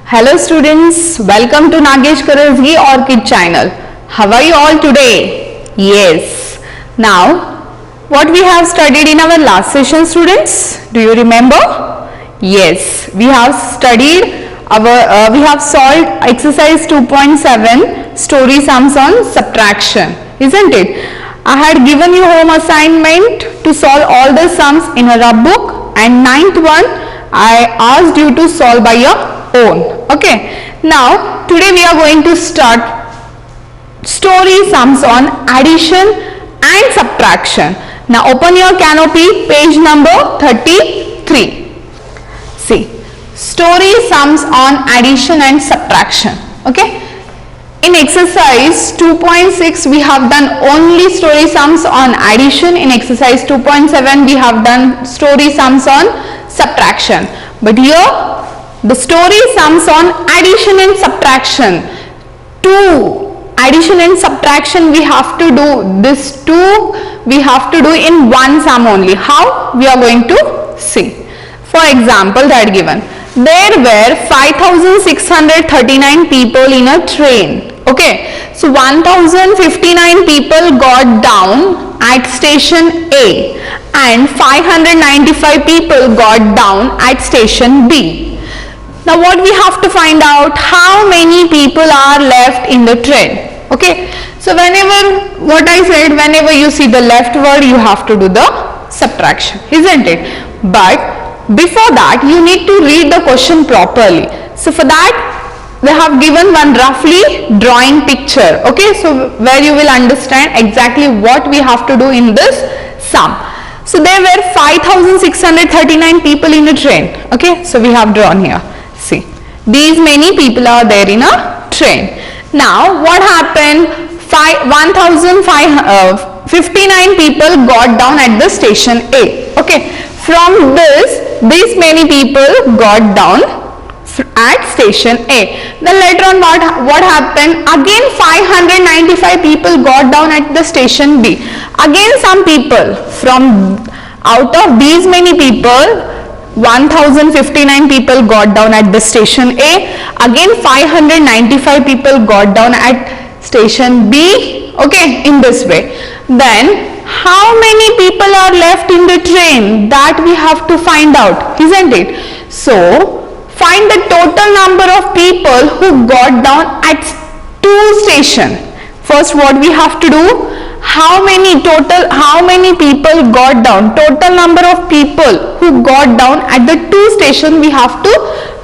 Hello students, welcome to Nagesh Karajgi Orchid channel. How are you all today? Yes. Now, what we have studied in our last session, students? Do you remember? Yes, we have studied we have solved exercise 2.7 story sums on subtraction, isn't it? I had given you home assignment to solve all the sums in a rub book, and ninth one I asked you to solve by your own. Okay, now today we are going to start story sums on addition and subtraction. Now open your canopy, page number 33. See, story sums on addition and subtraction. Okay, in exercise 2.6 we have done only story sums on addition. In exercise 2.7 we have done story sums on subtraction, but here the story sums on addition and subtraction. Addition and subtraction we have to do, this two we have to do in one sum only. How? We are going to see. For example, that given, there were 5,639 people in a train. Okay, so 1,059 people got down at station A and 595 people got down at station B. Now what we have to find out, how many people are left in the train. Okay, so whenever, what I said, whenever you see the left word you have to do the subtraction, isn't it? But before that you need to read the question properly. So for that they have given one roughly drawing picture. Okay, so where you will understand exactly what we have to do in this sum. So there were 5,639 people in a train. Okay, so we have drawn here. See, these many people are there in a train. Now what happened? 1,059 people got down at the station A. Okay, from this, these many people got down at station A. Then later on what happened? Again 595 people got down at the station B. Again some people from out of these many people, 1,059 people got down at the station A. Again 595 people got down at station B. Okay, in this way. Then how many people are left in the train? That we have to find out, isn't it? So find the total number of people who got down at two stations. First what we have to do? How many people got down, total number of people who got down at the two stations we have to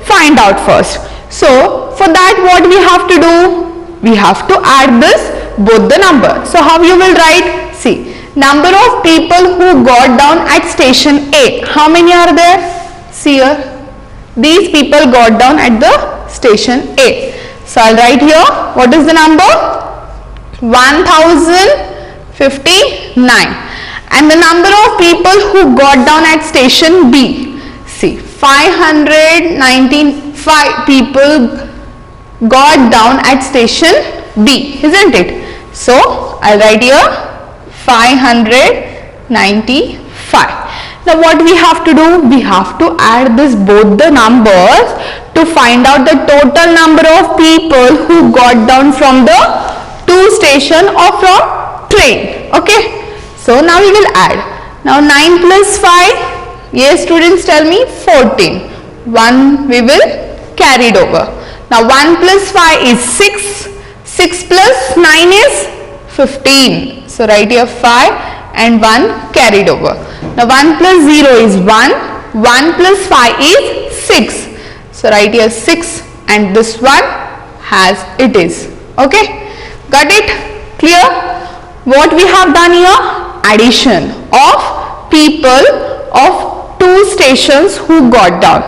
find out first. So for that what we have to do? We have to add this both the number. So how you will write? See, number of people who got down at station A. How many are there? See here. These people got down at the station A. So I'll write here, what is the number? 1,059. And the number of people who got down at station B. See, 595 people got down at station B, isn't it? So I'll write here 595. Now what we have to do? We have to add this both the numbers to find out the total number of people who got down from the two station or from train. Okay, so now we will add. Now 9 plus 5, yes students, tell me, 14. 1 we will carry it over. Now 1 plus 5 is 6. 6 plus 9 is 15. So write here 5 and 1 carried over. Now 1 plus 0 is 1. 1 plus 5 is 6. So write here 6 and this one has it is. Okay, got it? Clear? What we have done here? Addition of people of two stations who got down.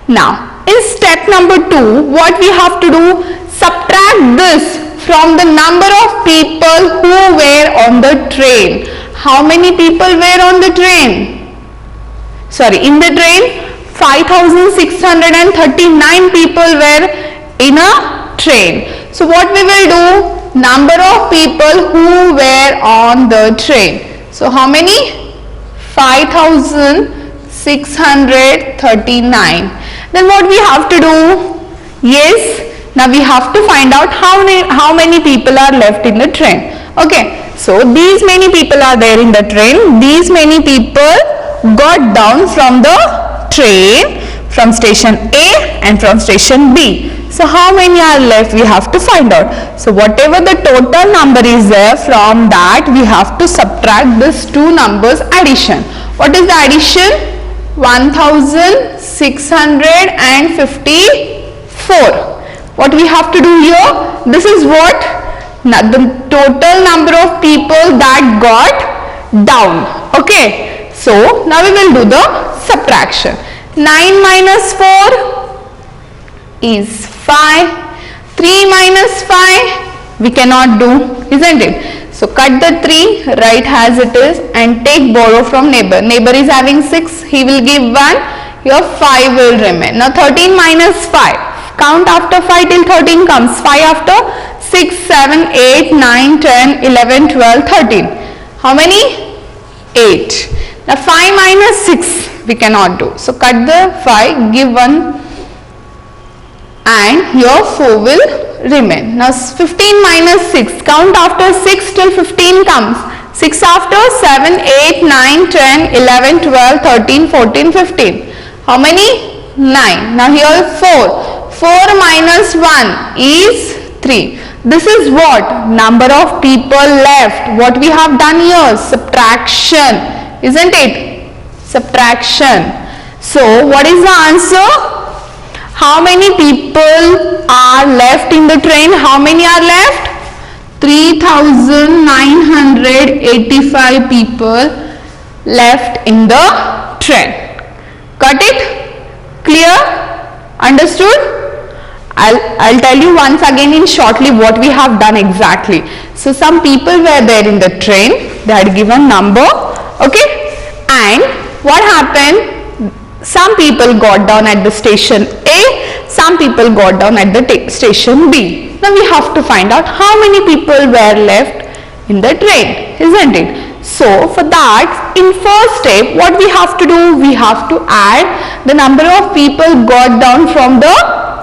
Now in step number 2, what we have to do? Subtract this from the number of people who were on the train. How many people were on the train? Sorry, in the train, 5,639 people were in a train. So what we will do? Number of people who were on the train. So how many? 5,639. Then what we have to do? Yes, now we have to find out how many people are left in the train. Okay, so these many people are there in the train. These many people got down from the train from station A and from station B. So how many are left? We have to find out. So whatever the total number is there, from that we have to subtract these two numbers addition. What is the addition? 1,654. What we have to do here? This is what? The total number of people that got down. Okay. So now we will do the subtraction. 9 minus 4 is 5. 3 minus 5 we cannot do, isn't it? So cut the 3, write as it is, and take borrow from neighbor. Neighbor is having 6, he will give 1, your 5 will remain. Now 13 minus 5, count after 5 till 13 comes. 5 after 6, 7, 8, 9, 10, 11, 12, 13. How many? 8. Now 5 minus 6 we cannot do. So cut the 5, give 1, and your 4 will remain. Now 15 minus 6, count after 6 till 15 comes. 6 after 7, 8, 9, 10, 11, 12, 13, 14, 15. How many? 9. Now here 4. 4 minus 1 is 3. This is what? Number of people left. What we have done here? Subtraction. Isn't it? Subtraction. So what is the answer? How many people are left in the train? How many are left? 3,985 people left in the train. Got it? Clear? Understood? I'll tell you once again in shortly what we have done exactly. So some people were there in the train. They had given number. Okay? And what happened? Some people got down at the station A, some people got down at the station B. Now we have to find out how many people were left in the train, isn't it? So for that, in first step, what we have to do? We have to add the number of people got down from the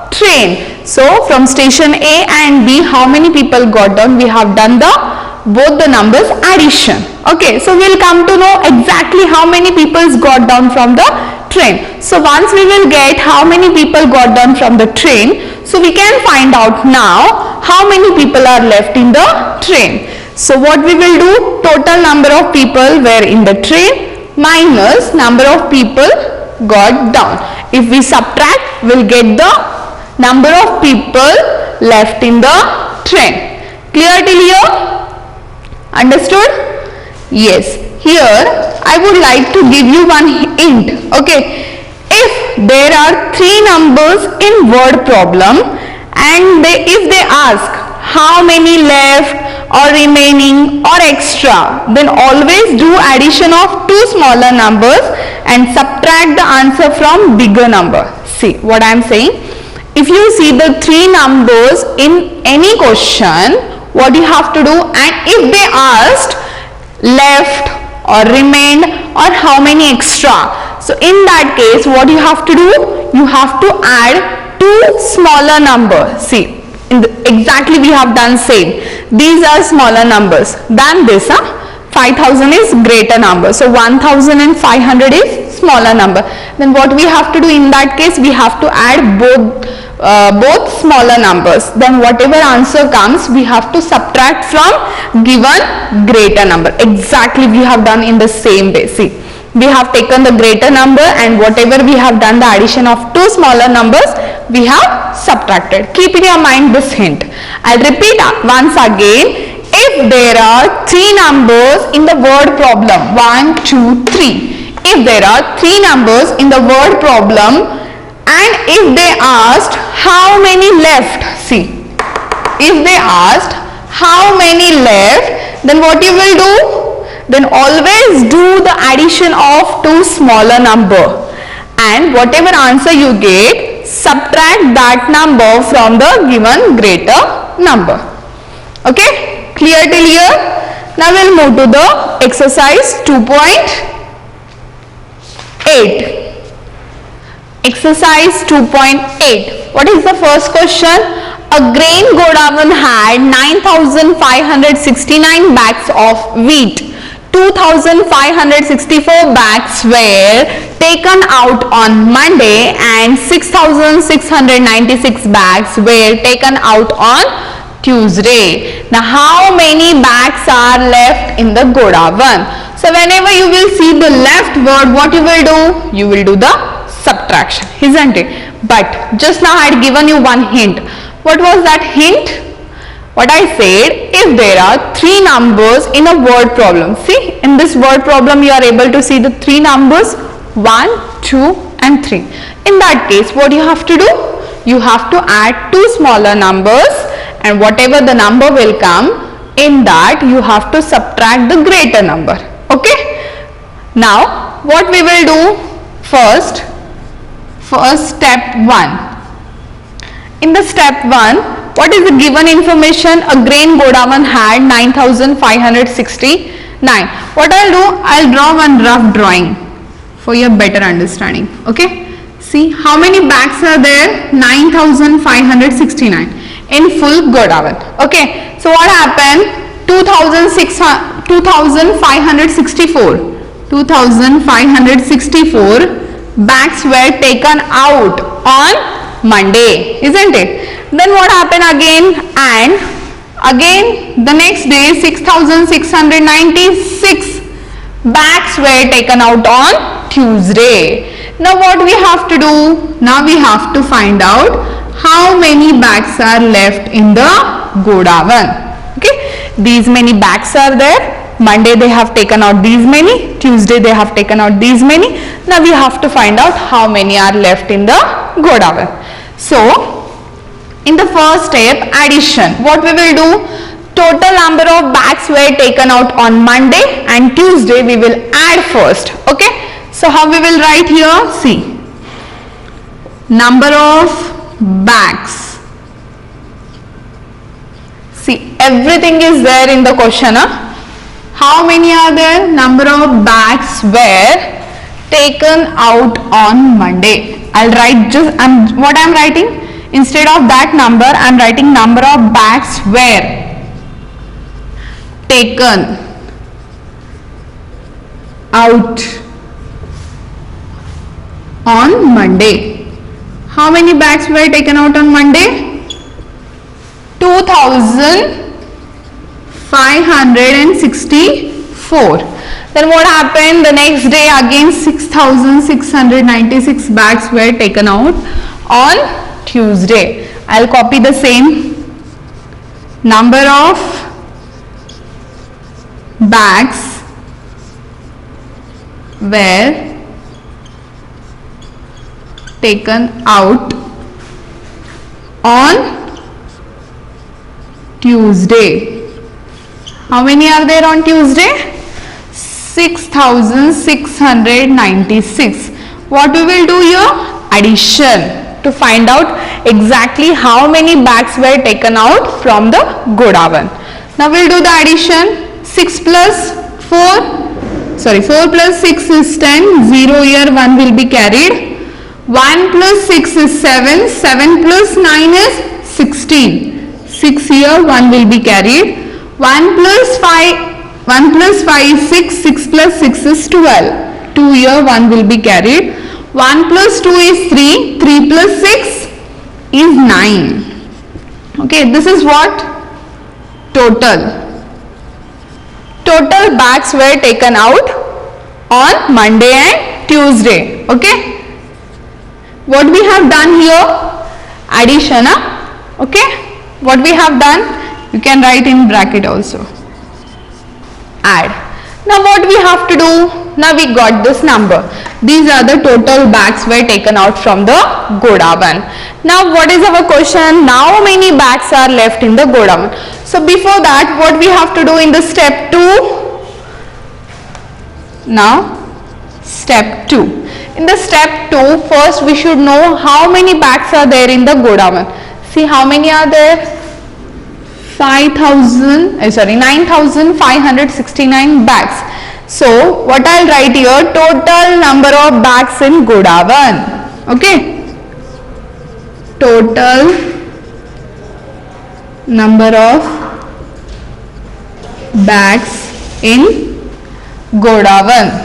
train. So from station A and B, how many people got down? We have done both the numbers addition. Okay, so we'll come to know exactly how many people got down from the train. So once we will get how many people got down from the train, so we can find out now how many people are left in the train. So what we will do? Total number of people were in the train minus number of people got down. If we subtract, we'll get the number of people left in the train. Clear till here? Understood? Yes. Here I would like to give you one hint. Okay. If there are 3 numbers in word problem and if they ask how many left or remaining or extra, then always do addition of 2 smaller numbers and subtract the answer from bigger number. See what I am saying? If you see the 3 numbers in any question, what you have to do, and if they asked left or remained or how many extra, so in that case what you have to do? You have to add 2 smaller numbers. See, exactly we have done same. These are smaller numbers than this. 5,000 is greater number. So 1,500 is smaller number. Then what we have to do in that case? We have to add both smaller numbers. Then whatever answer comes, we have to subtract from given greater number. Exactly we have done in the same way. See, we have taken the greater number and whatever we have done the addition of 2 smaller numbers, we have subtracted. Keep in your mind this hint. I'll repeat once again. If there are 3 numbers in the word problem, 1, 2, 3. If there are 3 numbers in the word problem and if they asked how many left, see, if they asked how many left, then what you will do? Then always do the addition of 2 smaller number. And and whatever answer you get, subtract that number from the given greater number. Okay, clear till here? Now we'll move to the exercise 2.8. Exercise 2.8. What is the first question? A grain godown had 9,569 bags of wheat. 2,564 bags were taken out on Monday and 6,696 bags were taken out on Tuesday. Now how many bags are left in the godown? So whenever you will see the left word, what you will do? You will do the subtraction, isn't it? But just now I had given you one hint. What was that hint? What I said, if there are three numbers in a word problem, see in this word problem you are able to see the three numbers 1, 2 and 3. In that case what you have to do? You have to add two smaller numbers and whatever the number will come, in that you have to subtract the greater number. Okay. Now what we will do first step 1. In the step 1, what is the given information? A grain godown had 9,569. What I'll do? I'll draw one rough drawing for your better understanding. Okay. See how many bags are there? 9,569 in full godown. Okay. So what happened? 2,564 bags were taken out on Monday, isn't it? Then what happened again? And again the next day 6,696 bags were taken out on Tuesday. Now what we have to do? Now we have to find out how many bags are left in the godown. Okay, these many bags are there. Monday they have taken out these many, Tuesday they have taken out these many. Now we have to find out how many are left in the godown. So in the first step, addition, what we will do? Total number of bags were taken out on Monday and Tuesday we will add first. Okay, so how we will write here? See, number of bags. See, everything is there in the question. How many are there? Number of bags were taken out on Monday. I'll write just what I'm writing. Instead of that number, I am writing number of bags were taken out on Monday. How many bags were taken out on Monday? 2,564. Then what happened? The next day again 6,696 bags were taken out on Tuesday. I'll copy the same. Number of bags were taken out on Tuesday. How many are there on Tuesday? 6,696. What we will do here? Addition, to find out exactly how many bags were taken out from the godown. Now we'll do the addition. 4 plus 6 is 10, 0 here 1 will be carried. 1 plus 6 is 7, 7 plus 9 is 16, 6 here 1 will be carried. 1 plus 5 is 6, 6 plus 6 is 12, 2 here 1 will be carried. 1 plus 2 is 3, 3 plus 6 is 9. Okay, this is what? Total bags were taken out on Monday and Tuesday. Okay, what we have done here? Addition. Okay, what we have done? You can write in bracket also. Add. Now what we have to do? Now we got this number. These are the total bags were taken out from the godown. Now what is our question? Now how many bags are left in the godown? So before that, what we have to do in the step 2? Now step 2. In the step 2, first we should know how many bags are there in the Godavan. See how many are there? 9,569 bags. So what I'll write here, total number of bags in Godavan. Okay. Total number of bags in Godavan.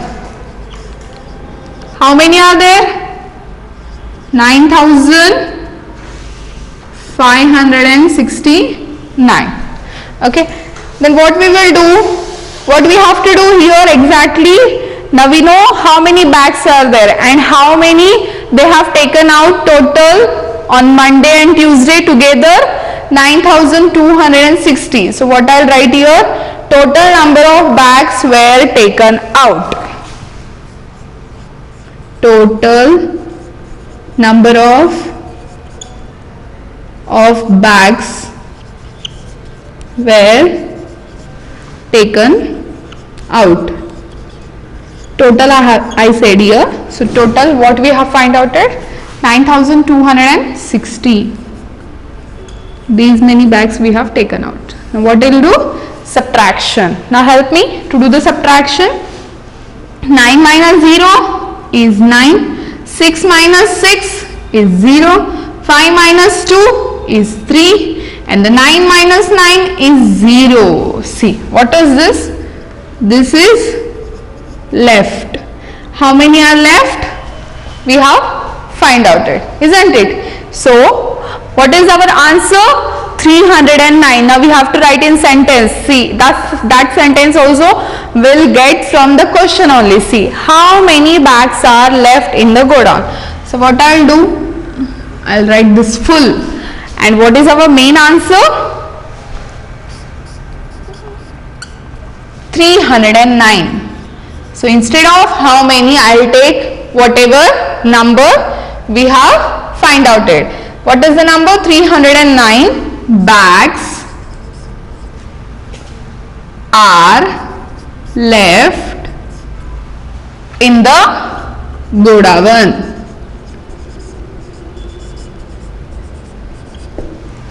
How many are there? 9,569. Okay. Then what we will do? What we have to do here exactly? Now we know how many bags are there and how many they have taken out total on Monday and Tuesday together. 9,260. So what I'll write here? Total number of bags were taken out. Total number of bags were taken out. Total I said here. So total what we have find out at 9,260. These many bags we have taken out. Now what will do? Subtraction. Now help me to do the subtraction. 9 minus 0 is 9. 6 minus 6 is 0. 5 minus 2 is 3. And the 9 minus 9 is 0. See, what is this? This is left. How many are left? We have find out it, isn't it? So, what is our answer? 309. Now we have to write in sentence. See, that sentence also will get from the question only. See, how many bags are left in the godown? So what I'll do? I'll write this full. And what is our main answer? 309. So instead of how many, I'll take whatever number we have find out it. What is the number? 309 bags are left in the Godavan.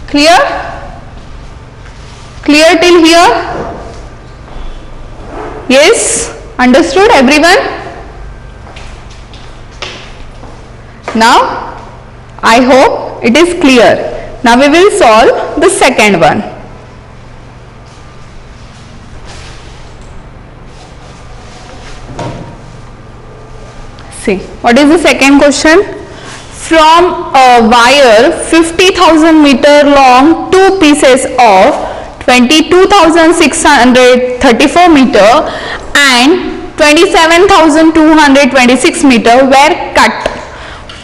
Clear? Clear till here? Yes? Understood everyone? Now, I hope it is clear. Now we will solve the second one. See, what is the second question? From a wire 50,000 meter long, two pieces of 22,634 meter and 27,226 meter were cut.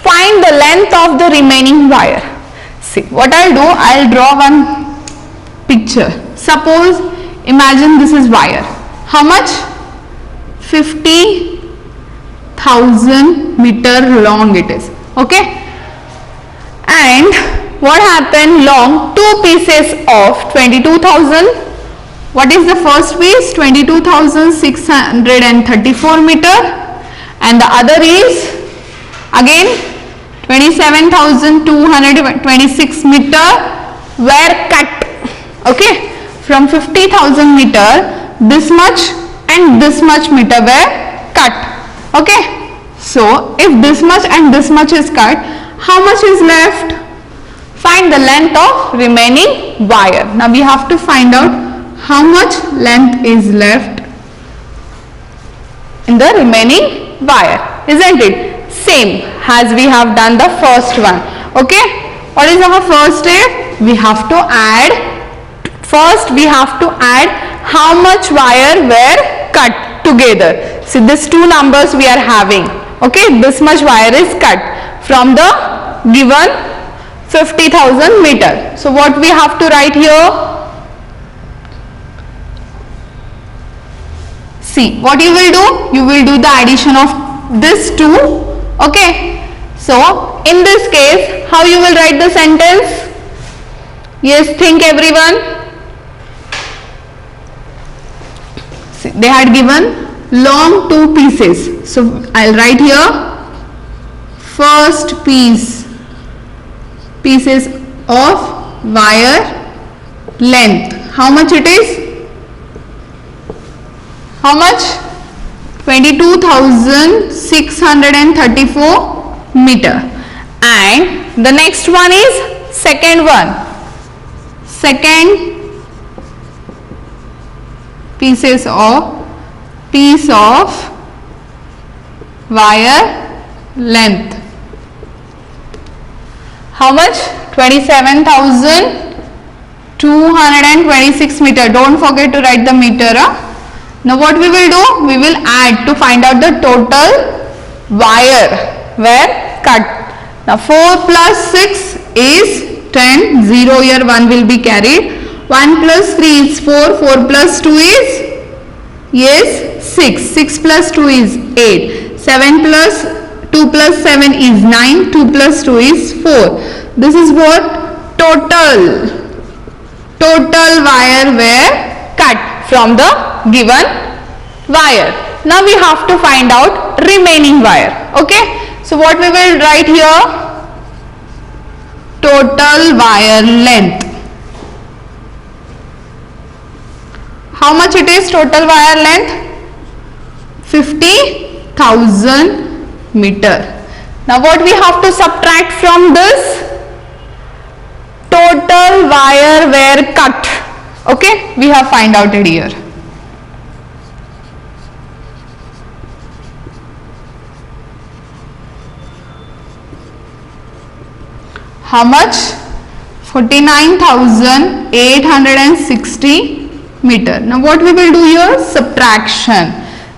Find the length of the remaining wire. See, what I'll do, I'll draw one picture. Suppose, imagine this is wire. How much? 50,000 meter long it is. Okay? And what happened? Long two pieces of 22,000. What is the first piece? 22,634 meter. And the other is again 27,226 meter were cut. Okay, from 50,000 meter, this much and this much meter were cut. Okay, so if this much and this much is cut, how much is left? Find the length of remaining wire. Now we have to find out how much length is left in the remaining wire, isn't it? Same as we have done the first one. Okay, what is our first step? We have to add. First we have to add how much wire were cut together. See, these two numbers we are having. Okay, this much wire is cut from the given 50,000 meter. So what we have to write here? See, what you will do? You will do the addition of this two. Okay, so in this case, how you will write the sentence? Yes, think everyone. See, they had given long two pieces. So I'll write here first pieces of wire length. How much it is? How much? 22,634 meter. And the next one is second one. Second piece of wire length. How much? 27,226 meter. Don't forget to write the meter. Now what we will do? We will add to find out the total wire cut. Now 4 plus 6 is 10. 0 here 1 will be carried. 1 plus 3 is 4. 4 plus 2 is? Yes, 6. 6 plus 2 is 8. 7 plus 2 plus 7 is 9. 2 plus 2 is 4. This is what? Total wire were cut from the given wire. Now we have to find out remaining wire. Okay. So what we will write here? Total wire length. How much it is total wire length? 50,000 meter. Now what we have to subtract from this? Total wire were cut. Okay, we have find out it here. How much? 49,860 meter. Now what we will do here? Subtraction.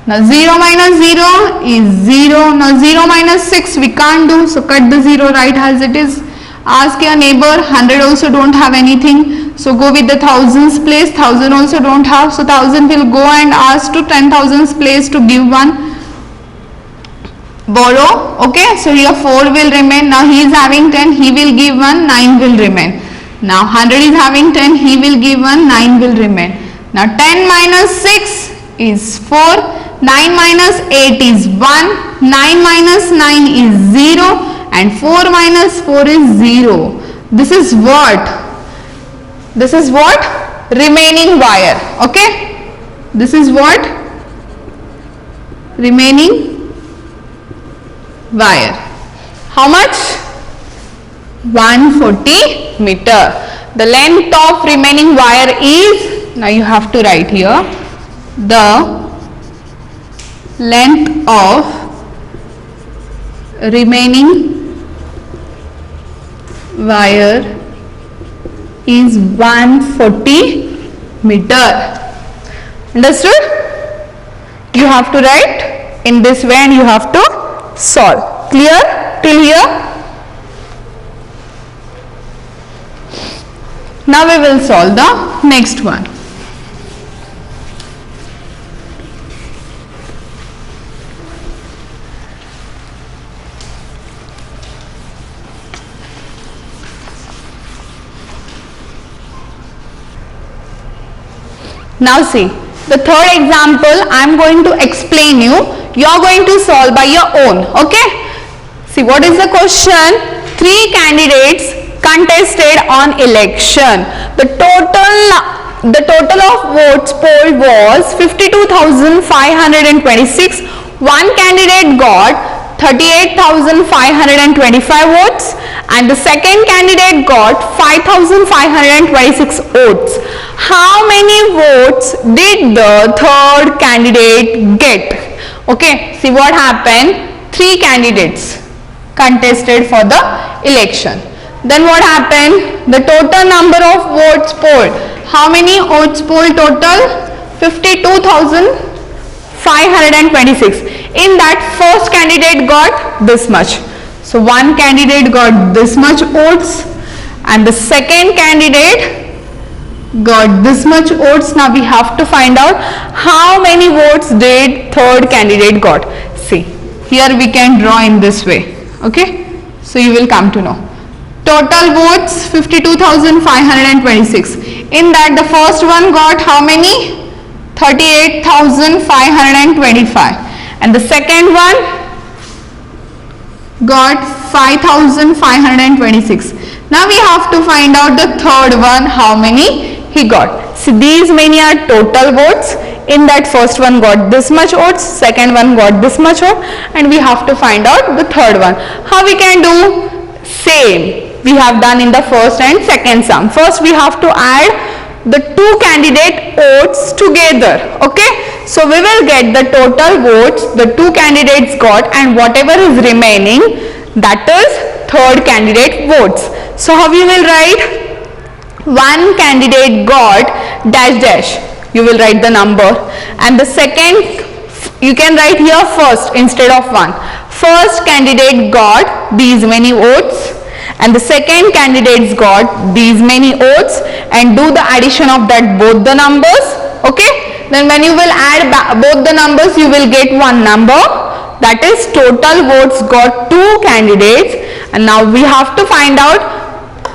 Now 0 minus 0 is 0. Now 0 minus 6 we can't do. So cut the 0 right as it is. Ask your neighbor. 100 also don't have anything. So go with the thousands place. 1000 also don't have. So 1000 will go and ask to 10,000's place to give one. Borrow. Okay. So here 4 will remain. Now he is having 10. He will give 1. 9 will remain. Now 100 is having 10. He will give 1. 9 will remain. Now 10 minus 6 is 4. 9 minus 8 is 1. 9 minus 9 is 0. And 4 minus 4 is 0. This is what? This is what? Remaining wire. Okay. This is what? Remaining wire. How much? 140 meter. The length of remaining wire is, now you have to write here, the length of remaining wire is 140 meter. Understood? You have to write in this way and you have to solve. Clear till here? Now we will solve the next one. Now see, the third example I am going to explain you. You are going to solve by your own. Okay. See, what is the question? 3 candidates contested on election. The total of votes polled was 52,526. One candidate got 38,525 votes and the second candidate got 5,526 votes. How many votes did the third candidate get? Okay, see what happened? 3 candidates contested for the election. Then what happened? The total number of votes polled. How many votes polled total? 52,526. In that, first candidate got this much. So one candidate got this much votes and the second candidate got this much votes. Now we have to find out how many votes did third candidate got. See, here we can draw in this way. Okay, so you will come to know. Total votes 52,526. In that the first one got how many? 38,525. And the second one got 5526. Now we have to find out the third one, how many he got. See, these many are total votes. In that first one got this much votes, second one got this much vote, and we have to find out the third one. How we can do? Same we have done in the first and second sum. First we have to add the two candidate votes together. Okay, so we will get the total votes the two candidates got, and whatever is remaining, that is third candidate votes. So how you will write? One candidate got dash dash, you will write the number, and the second you can write here first instead of one. First candidate got these many votes and the second candidates got these many votes, and do the addition of that both the numbers. Okay, then when you will add both the numbers, you will get one number, that is total votes got two candidates. And now we have to find out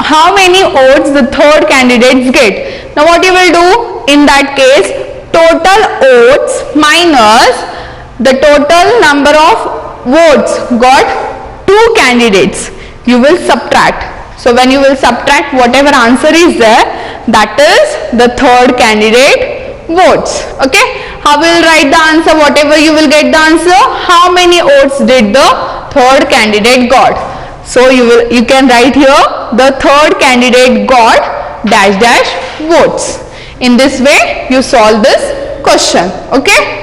how many votes the third candidates get. Now what you will do in that case? Total votes minus the total number of votes got two candidates, you will subtract. So when you will subtract, whatever answer is there, that is the third candidate votes. Okay, how will write the answer? Whatever you will get the answer, how many votes did the third candidate got? So you can write here the third candidate got dash dash votes. In this way you solve this question. Okay,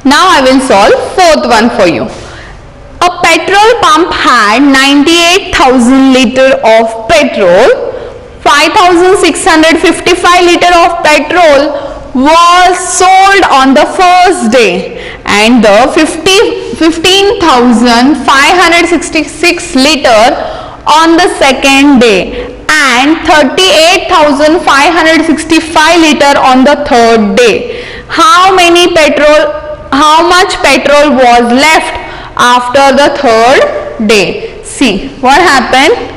now I will solve fourth one for you. A petrol pump had 98,000 liter of petrol. 5,655 liter of petrol was sold on the first day, and the 15,566 liter on the second day, and 38,565 liter on the third day. How much petrol was left after the third day? See what happened.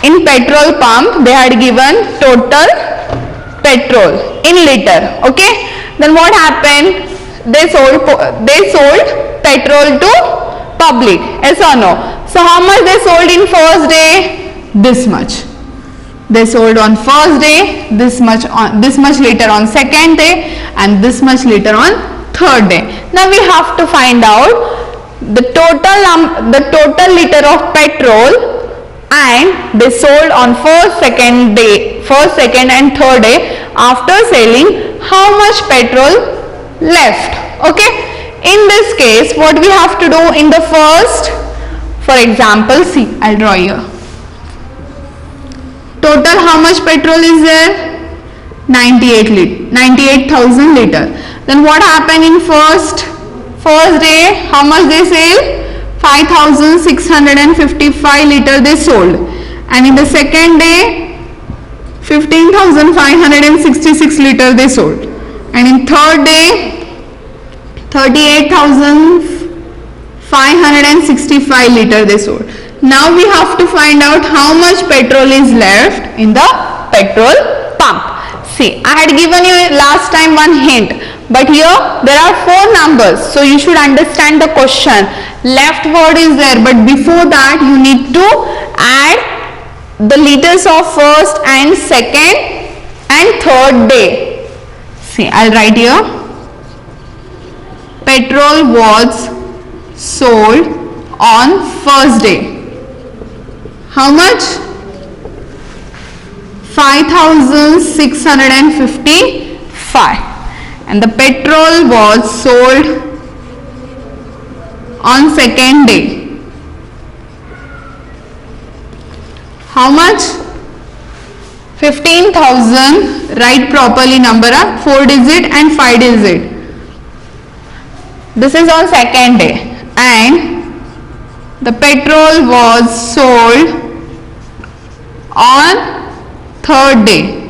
In petrol pump they had given total petrol in liter. Okay, then what happened? They sold petrol to public, yes or no? So how much they sold in first day? This much. They sold on first day, this much liter on second day, and this much liter on third day. Now we have to find out the total liter of petrol, and they sold on first, second, and third day. After selling, how much petrol left? Okay, in this case what we have to do in the first, for example, see, I'll draw here. Total how much petrol is there? 98,000 liter. Then what happened in first day? How much they sell? 5,655 liter they sold, and in the second day 15,566 liter they sold, and in third day 38,565 liter they sold. Now we have to find out how much petrol is left in the petrol pump. See, I had given you last time one hint, but here there are four numbers, so you should understand the question. Left word is there, but before that you need to add the liters of first and second and third day. See, I'll write here. Petrol was sold on first day. How much? 5,655, and the petrol was sold on second day. How much? 15,000. Write properly number, 4 digit and 5 digit. This is on second day, and the petrol was sold on third day.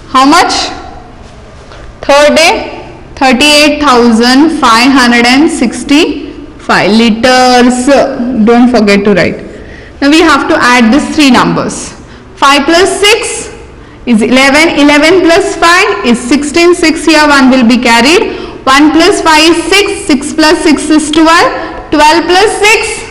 How much? Third day 38,565 liters. Don't forget to write. Now we have to add these three numbers. 5 plus 6 is 11. 11 plus 5 is 16. 6 here 1 will be carried. 1 plus 5 is 6. 6 plus 6 is 12. 12 plus 6,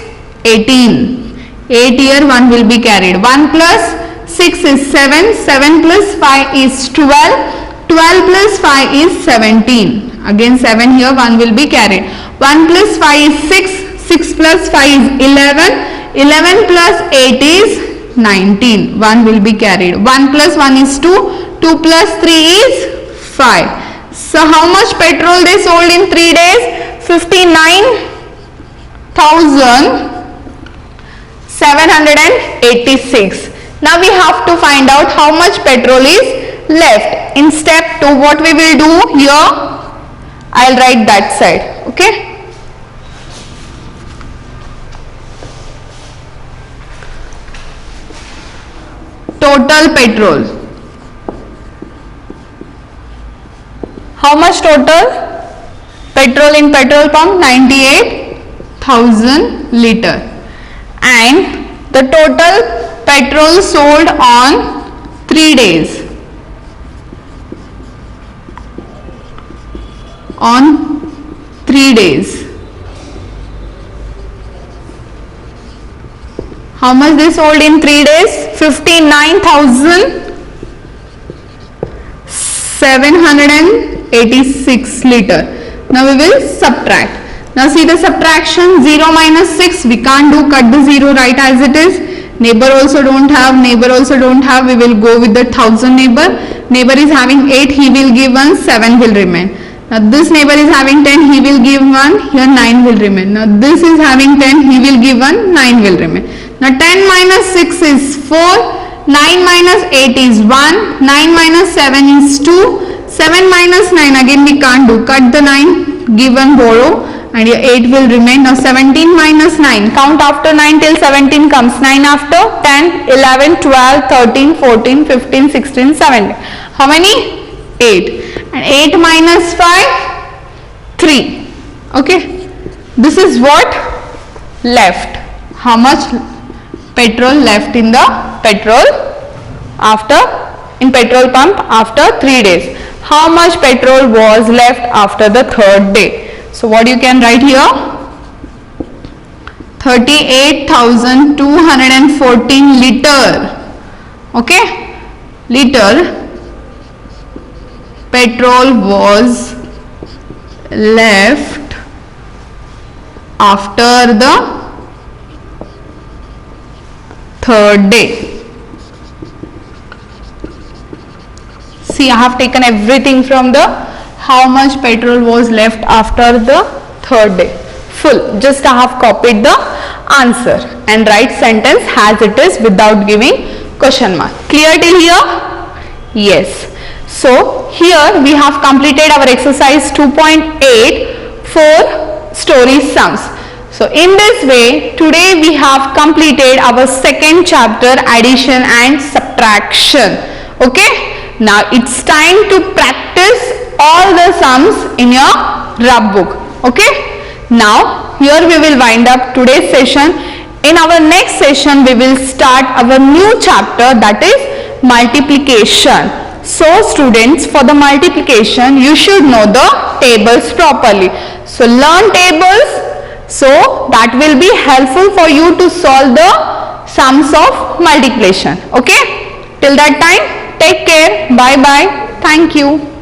18. 8 here 1 will be carried. 1 plus 6 is 7. 7 plus 5 is 12. 12 plus 5 is 17. Again 7 here 1 will be carried. 1 plus 5 is 6. 6 plus 5 is 11. 11 plus 8 is 19. 1 will be carried. 1 plus 1 is 2. 2 plus 3 is 5. So how much petrol they sold in 3 days? 59,786. Now we have to find out how much petrol is left. In step 2, what we will do here? I'll write that side. Okay. Total petrol. How much total? Petrol in petrol pump 98,000 liter. And the total petrol sold on 3 days. On 3 days. How much they sold in 3 days? 59,786 liter. Now we will subtract. Now see the subtraction. 0 minus 6. We can't do, cut the 0 right as it is. Neighbor also don't have. Neighbor also don't have. We will go with the 1000 neighbor. Neighbor is having 8. He will give 1. 7 will remain. Now this neighbor is having 10. He will give 1. Here 9 will remain. Now this is having 10. He will give 1. 9 will remain. Now 10 minus 6 is 4, 9 minus 8 is 1, 9 minus 7 is 2, 7 minus 9 again we can't do, cut the 9, give and borrow, and your 8 will remain. Now 17 minus 9, count after 9 till 17 comes, 9 after, 10, 11, 12, 13, 14, 15, 16, 17. How many? 8. And 8 minus 5, 3. Okay. This is what left. How much petrol left in the petrol in petrol pump after 3 days. How much petrol was left after the 3rd day? So what you can write here? 38,214 liter. Okay, liter petrol was left after the 3rd day. See, I have taken everything from the how much petrol was left after the 3rd day. Full. Just I have copied the answer and write sentence as it is without giving question mark. Clear till here? Yes. So here we have completed our exercise 2.8 for story sums. So in this way, today we have completed our second chapter, addition and subtraction. Okay. Now it's time to practice all the sums in your rub book. Okay. Now here we will wind up today's session. In our next session we will start our new chapter, that is multiplication. So students, for the multiplication you should know the tables properly. So learn tables. So that will be helpful for you to solve the sums of multiplication. Okay. Till that time, take care. Bye bye. Thank you.